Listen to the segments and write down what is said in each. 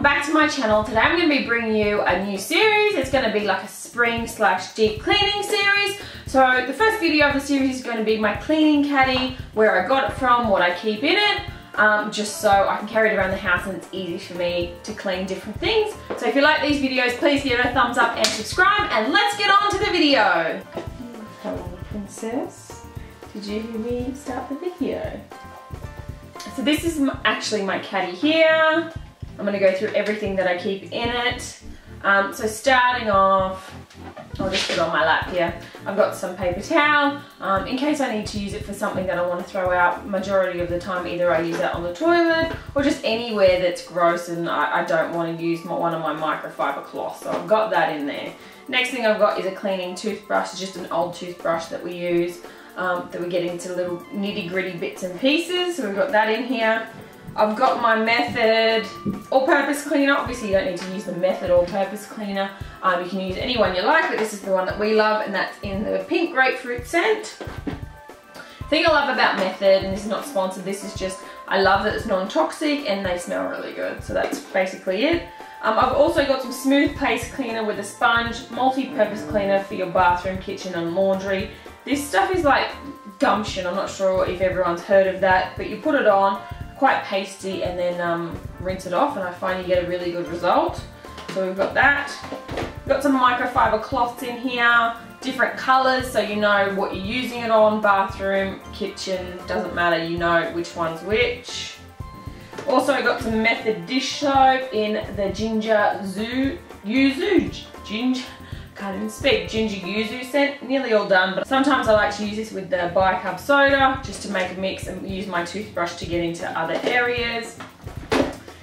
welcome back to my channel. Today I'm going to be bringing you a new series. It's going to be like a spring/deep cleaning series. So the first video of the series is going to be my cleaning caddy, where I got it from, what I keep in it, just so I can carry it around the house and it's easy for me to clean different things. So if you like these videos, please give it a thumbs up and subscribe, and let's get on to the video. Hello princess, did you hear me start the video? So this is actually my caddy here. I'm going to go through everything that I keep in it. So starting off, I'll just put it on my lap here. I've got some paper towel in case I need to use it for something that I want to throw out. Majority of the time either I use that on the toilet or just anywhere that's gross and I don't want to use one of my microfiber cloths. So I've got that in there. Next thing I've got is a cleaning toothbrush. It's just an old toothbrush that we use that we get into little nitty gritty bits and pieces. So we've got that in here. I've got my Method all-purpose cleaner. Obviously you don't need to use the Method all-purpose cleaner. You can use any one you like, but this is the one that we love, and that's in the pink grapefruit scent. The thing I love about Method, and this is not sponsored, this is just, I love that it's non-toxic and they smell really good. So that's basically it. I've also got some smooth paste cleaner with a sponge, multi-purpose cleaner for your bathroom, kitchen and laundry. This stuff is like gumption. I'm not sure if everyone's heard of that, but you put it on, quite pasty, and then rinse it off, and I find you get a really good result. So we've got that. We've got some microfiber cloths in here, different colours, so you know what you're using it on. Bathroom, kitchen, doesn't matter, you know which one's which. Also I got some Method dish soap in the ginger yuzu scent. Nearly all done, but sometimes I like to use this with the BI-CARB soda just to make a mix and use my toothbrush to get into other areas.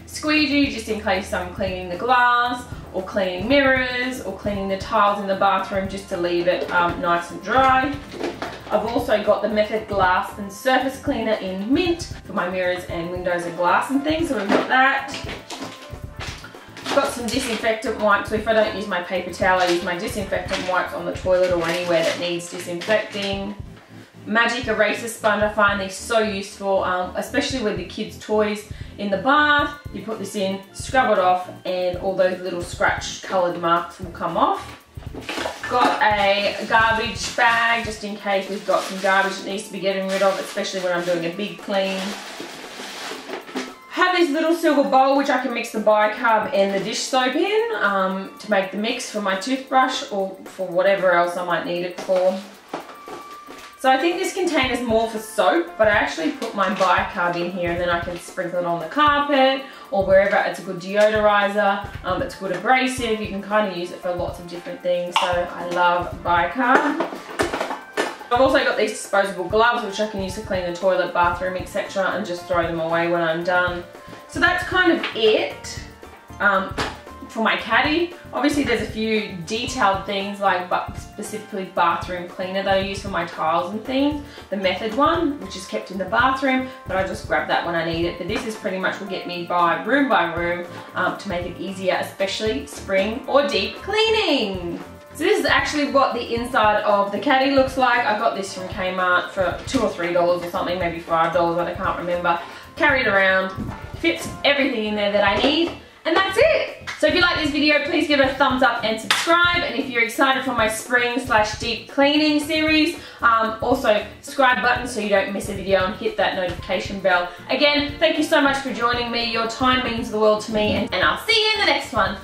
Squeegee, just in case I'm cleaning the glass or cleaning mirrors or cleaning the tiles in the bathroom, just to leave it nice and dry. I've also got the Method glass and surface cleaner in mint for my mirrors and windows and glass and things, so we've got that. Got some disinfectant wipes, so if I don't use my paper towel, I use my disinfectant wipes on the toilet or anywhere that needs disinfecting. Magic eraser sponge, I find these so useful, especially with the kids' toys in the bath. You put this in, scrub it off, and all those little scratch coloured marks will come off. Got a garbage bag just in case we've got some garbage that needs to be getting rid of, especially when I'm doing a big clean. Have this little silver bowl which I can mix the BI-CARB and the dish soap in to make the mix for my toothbrush or for whatever else I might need it for. So I think this container's more for soap, but I actually put my BI-CARB in here and then I can sprinkle it on the carpet or wherever. It's a good deodorizer, it's good abrasive, you can kind of use it for lots of different things, so I love BI-CARB. I've also got these disposable gloves which I can use to clean the toilet, bathroom, etc. and just throw them away when I'm done. So that's kind of it for my caddy. Obviously there's a few detailed things like specifically bathroom cleaner that I use for my tiles and things. The Method one, which is kept in the bathroom, but I just grab that when I need it. But this is pretty much will get me by room to make it easier, especially spring or deep cleaning. So this is actually what the inside of the caddy looks like. I got this from Kmart for $2 or $3 or something, maybe $5, I can't remember. Carry it around, fits everything in there that I need, and that's it. So if you like this video, please give it a thumbs up and subscribe. And if you're excited for my spring/deep cleaning series, also subscribe button so you don't miss a video and hit that notification bell. Again, thank you so much for joining me. Your time means the world to me, and I'll see you in the next one.